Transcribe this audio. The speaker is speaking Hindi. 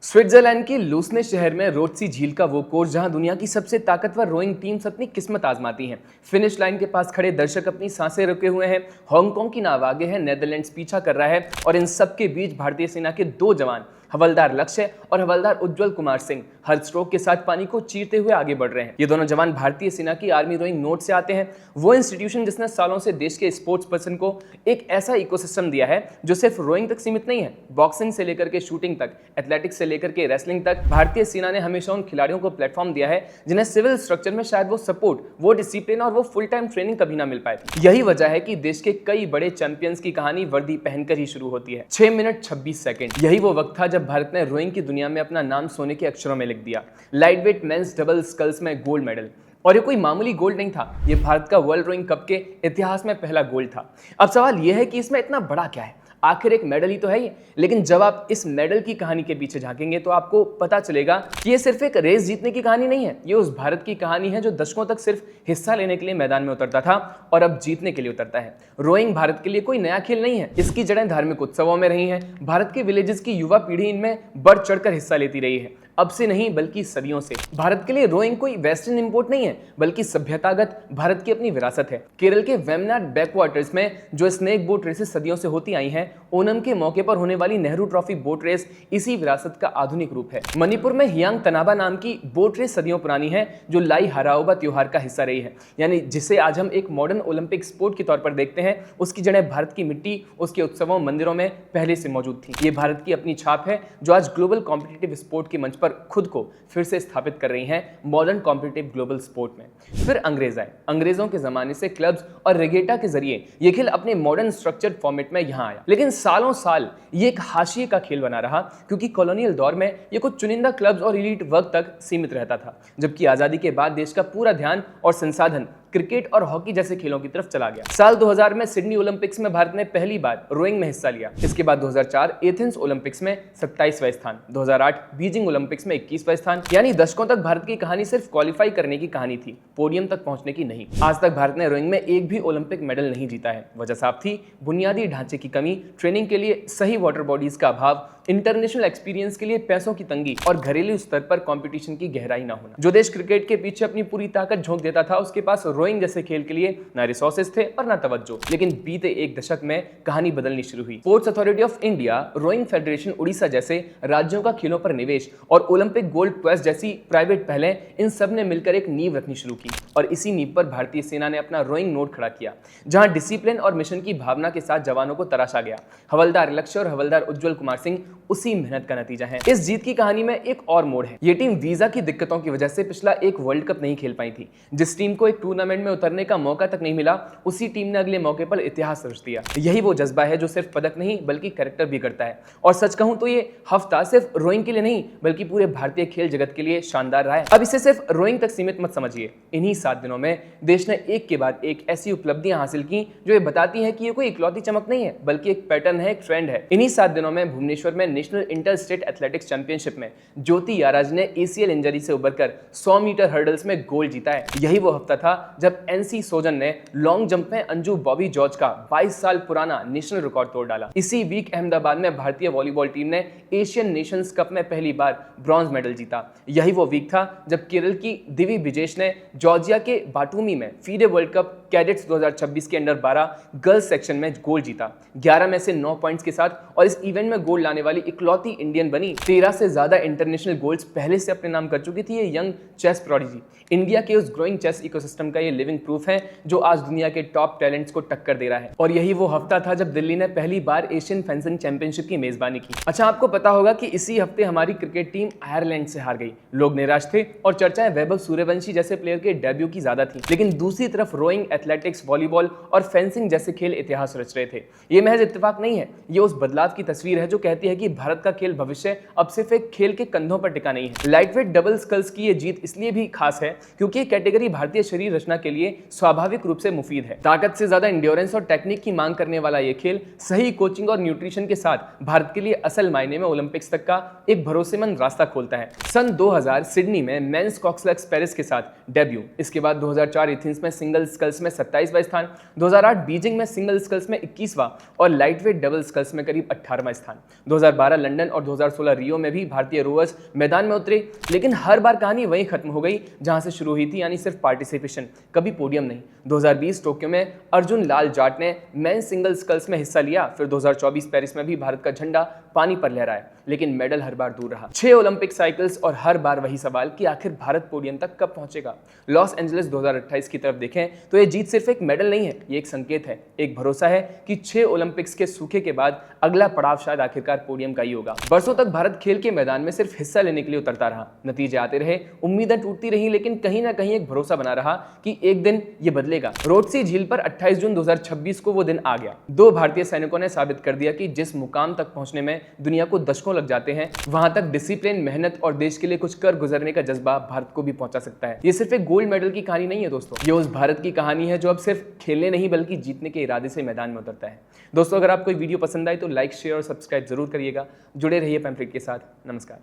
स्विट्जरलैंड के लूसने शहर में रोडसी झील का वो कोर्स जहां दुनिया की सबसे ताकतवर रोइंग टीम्स अपनी किस्मत आजमाती हैं। फिनिश लाइन के पास खड़े दर्शक अपनी सांसें रोके हुए हैं। हांगकांग की नाव आगे है, नेदरलैंड्स पीछा कर रहा है और इन सब के बीच भारतीय सेना के दो जवान हवलदार लक्ष्य और हवलदार उज्जवल कुमार सिंह हर स्ट्रोक के साथ पानी को चीरते हुए आगे बढ़ रहे हैं। ये दोनों जवान भारतीय सेना की आर्मी रोइंग नोट से आते हैं, वो इंस्टीट्यूशन जिसने सालों से देश के स्पोर्ट्स पर्सन को एक ऐसा इकोसिस्टम दिया है जो सिर्फ रोइंग तक सीमित नहीं है। बॉक्सिंग से लेकर के शूटिंग तक, एथलेटिक्स से लेकर के रेसलिंग तक, भारतीय सेना ने हमेशा उन खिलाड़ियों को प्लेटफॉर्म दिया है जिन्हें सिविल स्ट्रक्चर में शायद वो सपोर्ट, वो डिसिप्लिन और वो फुल टाइम ट्रेनिंग कभी ना मिल पाए। यही वजह है कि देश के कई बड़े चैंपियंस की कहानी वर्दी पहनकर ही शुरू होती है। 6 मिनट 26 सेकंड, यही वो वक्त था जब भारत ने रोइंग की दुनिया में अपना नाम सोने के अक्षरों में लिख दिया। Lightweight men's double sculls में गोल्ड मेडल, और ये कोई मामूली गोल्ड नहीं था, ये भारत का वर्ल्ड रोइंग कप के इतिहास में पहला गोल्ड था। अब सवाल यह है कि इसमें इतना बड़ा क्या है? आखिर एक मेडल ही तो है ये। लेकिन जब आप इस मेडल की कहानी के पीछे झांकेंगे तो आपको पता चलेगा कि ये सिर्फ एक रेस जीतने की कहानी नहीं है, ये उस भारत की कहानी है जो दशकों तक सिर्फ हिस्सा लेने के लिए मैदान में उतरता था और अब जीतने के लिए उतरता है। रोइंग भारत के लिए कोई नया खेल नहीं है, इसकी जड़ें धार्मिक उत्सवों में रही हैं। भारत के विलेजेस की युवा पीढ़ी इनमें बढ़ चढ़कर हिस्सा लेती रही है, अब से नहीं बल्कि सदियों से। भारत के लिए रोइंग कोई वेस्टर्न इंपोर्ट नहीं है, बल्कि सभ्यतागत भारत की अपनी विरासत है। केरल के वेमनाड बैकवाटर्स में जो स्नेक बोट रेसेस सदियों से होती आई हैं, ओणम के मौके पर होने वाली नेहरू ट्रॉफी बोट रेस इसी विरासत का आधुनिक रूप है। मणिपुर में हियांग तनाबा नाम की बोट रेस सदियों पुरानी है, जो लाई हराओबा त्योहार का हिस्सा रही है। यानी जिसे आज हम एक मॉडर्न ओलंपिक स्पोर्ट के तौर पर देखते हैं, उसकी जड़ें भारत की मिट्टी, उसके उत्सवों, मंदिरों में पहले से मौजूद थी। ये भारत की अपनी छाप है जो आज ग्लोबल कॉम्पिटिटिव स्पोर्ट के मंच पर खुद को फिर से स्थापित कर रही हैं मॉडर्न कॉम्पिटिटिव ग्लोबल स्पोर्ट में। फिर अंग्रेज आए। अंग्रेजों के जमाने से क्लब्स और रेगेटा के जरिए ये खेल अपने मॉडर्न स्ट्रक्चर्ड फॉर्मेट में यहां आया, लेकिन सालों साल ये एक हाशिए का खेल बना रहा, क्योंकि कॉलोनियल दौर में ये कुछ चुनिंदा क्लब्स और एलीट वर्ग तक सीमित रहता था, जबकि आजादी के बाद देश का पूरा ध्यान और संसाधन क्रिकेट और हॉकी जैसे खेलों की तरफ चला गया। साल 2000 में सिडनी ओलंपिक्स में भारत ने पहली बार रोइंग में हिस्सा लिया। इसके बाद 2004 एथेंस ओलंपिक्स में 27वां स्थान, 2008 बीजिंग ओलंपिक्स में 21वां स्थान। यानी दशकों तक भारत की कहानी सिर्फ क्वालिफाई करने की कहानी थी, पोडियम तक पहुंचने की नहीं। आज तक भारत ने रोइंग में एक भी ओलंपिक मेडल नहीं जीता है। वजह साफ थी, बुनियादी ढांचे की कमी, ट्रेनिंग के लिए सही वाटर बॉडीज का अभाव, इंटरनेशनल एक्सपीरियंस के लिए पैसों की तंगी और घरेलू स्तर पर कंपटीशन की गहराई ना होना। जो देश क्रिकेट के पीछे अपनी पूरी ताकत झोंक देता था, उसके पास रोइंग जैसे खेल के लिए ना रिसोर्सेज थे और ना तवज्जो। लेकिन बीते एक दशक में कहानी बदलनी शुरू हुई। Sports authority of India, rowing federation Orissa जैसे राज्यों का खेलों पर निवेश और ओलंपिक गोल्ड क्वेस्ट जैसी प्राइवेट पहलें, इन सब ने मिलकर एक नींव रखनी शुरू की। और इसी नींव पर भारतीय सेना ने अपना रोइंग नोट खड़ा किया, जहां डिसिप्लिन और मिशन की भावना के साथ जवानों को तराशा गया। हवलदार लक्ष्य और हवलदार उज्जवल कुमार सिंह उसी मेहनत का नतीजा है। इस जीत की कहानी में एक और मोड़ है। ये टीम वीजा की दिक्कतों की वजह से पिछला एक वर्ल्ड कप नहीं खेल पाई थी। जिस टीम को एक टूर्नामेंट में उतरने का मौका तक नहीं मिला, उसी टीम ने अगले मौके पर इतिहास रच दिया। यही वो जज्बा है जो सिर्फ पदक नहीं बल्कि कैरेक्टर भी करता है। और सच कहूं तो ये हफ्ता सिर्फ रोइंग के लिए नहीं बल्कि पूरे भारतीय खेल जगत के लिए शानदार रहा है। अब इसे सिर्फ रोइंग तक सीमित मत समझिए। इन्हीं 7 दिनों में देश ने एक के बाद एक ऐसी उपलब्धियां हासिल की जो ये बताती है कि ये कोई इकलौती चमक नहीं है, बल्कि एक पैटर्न है, एक ट्रेंड है। इन्हीं 7 दिनों में भुवनेश्वर में national inter state athletics championship में ज्योति याराज ने ACL इंजरी से उबरकर 100 मीटर हर्डल्स में गोल्ड जीता है। यही वो हफ्ता था जब NC सोजन ने लॉन्ग जंप में अंजू बॉबी जॉर्ज का 22 साल पुराना नेशनल रिकॉर्ड तोड़ डाला। इसी वीक अहमदाबाद में भारतीय वॉलीबॉल टीम ने एशियन नेशंस कप में पहली बार ब्रॉन्ज मेडल जीता। यही वो वीक था जब केरल की दिवी विजेश ने जॉर्जिया के बाटूमी में फीडे वर्ल्ड कप कैडेट्स 2026 के अंडर 12 गर्ल्स सेक्शन में गोल्ड जीता, 11 में से 9 पॉइंट्स के साथ, और इस इवेंट में गोल्ड लाने वाली इकलौती इंडियन बनी। 13 से ज्यादा इंटरनेशनल गोल्ड्स पहले से अपने नाम कर चुकी थी ये यंग चेस प्रोडिजी। इंडिया के उस ग्रोइंग चेस इकोसिस्टम का ये लिविंग प्रूफ है जो आज दुनिया के टॉप टैलेंट्स को टक्कर दे रहा है। और यही वो हफ्ता था जब दिल्ली ने पहली बार एशियन फेंसिंग चैंपियनशिप की मेजबानी की। अच्छा, आपको पता होगा कि इसी हफ्ते हमारी क्रिकेट टीम आयरलैंड से हार गई। लोग निराश थे और चर्चाएं वैभव सूर्यवंशी जैसे प्लेयर के डेब्यू की ज्यादा थी। लेकिन दूसरी तरफ रोइंग, एथलेटिक्स, वॉलीबॉल और फेंसिंग जैसे खेल इतिहास रच रहे थे। ये महज इत्तेफाक नहीं है, ये उस बदलाव की तस्वीर है जो कहती है कि भारत का खेल भविष्य अब सिर्फ एक खेल के कंधों पर टिका नहीं है। लाइटवेट डबल स्कल्स की ये जीत इसलिए भी खास है क्योंकि ये कैटेगरी भारतीय शरीर रचना के लिए स्वाभाविक रूप से मुफीद है। ताकत से ज्यादा एंड्योरेंस और टेक्निक की मांग करने वाला ये खेल सही कोचिंग और न्यूट्रिशन के साथ भारत के लिए असल मायने में ओलंपिक्स तक का एक भरोसेमंद रास्ता खोलता है। सन 2000 सिडनी में मेंस कॉक्सलैक्स पेरिस के साथ डेब्यू, इसके बाद 2004 एथेंस में सिंगल स्कल्स में में 27वां स्थान, 2008 बीजिंग में सिंगल स्कल्स में 21वां और लाइटवेट डबल स्कल्स में करीब 18वां स्थान। 2012 लंदन और 2016 रियो में भी भारतीय रोवर्स मैदान में उतरे, लेकिन हर बार कहानी वहीं खत्म हो गई जहां से शुरू हुई थी, यानी सिर्फ पार्टिसिपेशन, कभी पोडियम नहीं। 2020 टोक्यो में अर्जुन लाल जाट ने मेन सिंगल स्कल्स में हिस्सा लिया, फिर 2024 पेरिस में भी भारत का झंडा पानी पर लहराया, लेकिन मेडल हर बार दूर रहा। 6 ओलंपिक साइकिल्स और हर बार वही सवाल कि आखिर भारत पोडियम तक कब पहुंचेगा। लॉस एंजलिस 2028 की तरफ देखें तो ये जीत सिर्फ एक मेडल नहीं है, ये एक संकेत है, एक भरोसा है कि 6 ओलंपिक्स के सूखे के बाद अगला पड़ाव शायद आखिरकार पोडियम का ही होगा। बरसों तक भारत खेल के मैदान में सिर्फ हिस्सा लेने के लिए उतरता रहा, नतीजे आते रहे, उम्मीदें टूटती रही, लेकिन कहीं ना कहीं एक भरोसा बना रहा कि एक दिन ये बदलेगा। रोडसी झील पर 28 जून 2026 को वो दिन आ गया। 2 भारतीय सैनिकों ने साबित कर दिया कि जिस मुकाम तक पहुंचने में दुनिया को दशकों लग जाते हैं, वहां तक डिसिप्लिन, मेहनत और देश के लिए कुछ कर गुजरने का जज्बा भारत को भी पहुंचा सकता है। ये सिर्फ एक गोल्ड मेडल की कहानी नहीं है दोस्तों, ये उस भारत की कहानी है जो अब सिर्फ खेलने नहीं बल्कि जीतने के इरादे से मैदान में उतरता है। दोस्तों, अगर आपको वीडियो पसंद आए तो लाइक, शेयर और सब्सक्राइब जरूर करिएगा। जुड़े रहिए पैम्फलेट के साथ। नमस्कार।